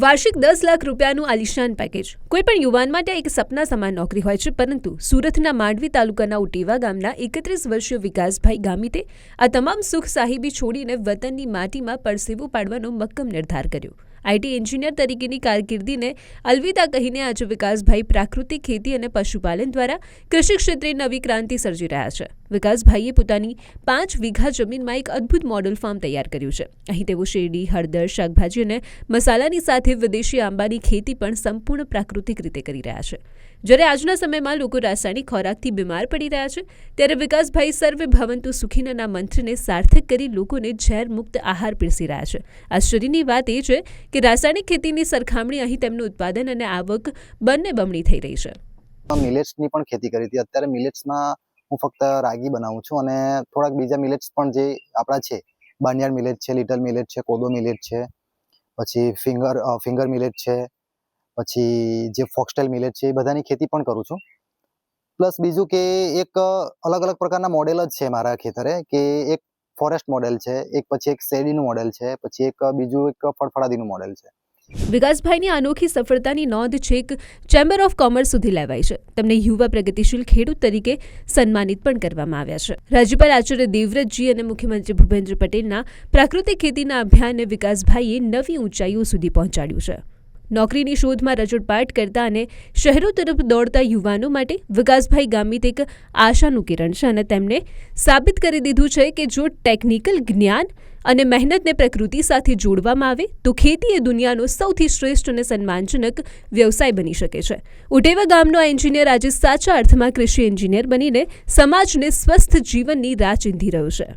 વાર્ષિક 10 લાખ રૂપિયાનું આલિશાન પેકેજ કોઈપણ યુવાન માટે એક સપના સમાન નોકરી હોય છે, પરંતુ સુરતના માંડવી તાલુકાના ઉટેવા ગામના 31 વર્ષીય વિકાસભાઈ ગામિતે આ તમામ સુખ સાહિબી છોડીને વતનની માટીમાં પરસેવો પાડવાનો મક્કમ નિર્ધાર કર્યો। આઈટી એન્જિનિયર તરીકેની કારકિર્દીને અલવિદા કહીને આજે વિકાસભાઈ પ્રાકૃતિક ખેતી અને પશુપાલન દ્વારા કૃષિ ક્ષેત્રે નવી ક્રાંતિ સર્જી રહ્યા છે। વિકાસભાઈએ પોતાની 5 વીઘા જમીનમાં એક અદ્ભુત મોડલ ફાર્મ તૈયાર કર્યું છે। અહીં તેઓ શેરડી, હળદર, શાકભાજી અને મસાલાની સાથે વિદેશી આંબાની ખેતી પણ સંપૂર્ણ પ્રાકૃતિક રીતે કરી રહ્યા છે। જ્યારે આજના સમયમાં લોકો રાસાયણિક ખોરાકથી બીમાર પડી રહ્યા છે, ત્યારે વિકાસભાઈ સર્વે ભવંતુ સુખીનના મંત્રને સાર્થક કરી લોકોને ઝેર મુક્ત આહાર પીરસી રહ્યા છે। આશ્ચર્યની વાત એ છે કે રાસાયણિક ખેતીની સરખામણી અહીં તેમનું ઉત્પાદન અને આવક બંને બમણી થઈ રહી છે। મિલેટ્સની પણ ખેતી કરી હતી। અત્યારે મિલેટ્સમાં હું ફક્ત રાગી બનાવું છું અને થોડાક બીજા મિલેટ્સ પણ જે આપણા છે, બાર્નયાર્ડ મિલેટ છે, લિટલ મિલેટ છે, કોદો મિલેટ છે, પછી ફિંગર મિલેટ છે, પછી જે ફોક્સટેલ મિલેટ છે, એ બધાની ખેતી પણ કરું છું। પ્લસ બીજું કે એક અલગ અલગ પ્રકારના મોડેલ જ છે મારા ખેતરે, કે એક ફોરેસ્ટ મોડેલ છે, પછી એક શેરડીનું મોડેલ છે, પછી બીજું એક ફળફળાદીનું મોડેલ છે। વિકાસભાઈની અનોખી સફળતાની નોંધ છેક ચેમ્બર ઓફ કોમર્સ સુધી લેવાઈ છે। તેમને યુવા પ્રગતિશીલ ખેડૂત તરીકે સન્માનિત પણ કરવામાં આવ્યા છે। રાજ્યપાલ આચાર્ય દેવવ્રતજી અને મુખ્યમંત્રી ભૂપેન્દ્ર પટેલના પ્રાકૃતિક ખેતીના અભિયાનને વિકાસભાઈએ નવી ઊંચાઈઓ સુધી પહોંચાડ્યું છે। નોકરીની શોધમાં રજૂડપાટ કરતા અને શહેરો તરફ દોડતા યુવાનો માટે વિકાસભાઈ ગામિત એક આશાનું કિરણ છે અને તેમણે સાબિત કરી દીધું છે કે જો ટેકનિકલ જ્ઞાન અને મહેનતને પ્રકૃતિ સાથે જોડવામાં આવે તો ખેતી એ દુનિયાનો સૌથી શ્રેષ્ઠ અને સન્માનજનક વ્યવસાય બની શકે છે। ઉટેવા ગામનો આ એન્જિનિયર આજે સાચા અર્થમાં કૃષિ એન્જિનિયર બનીને સમાજને સ્વસ્થ જીવનની રાહ ચીંધી રહ્યો છે।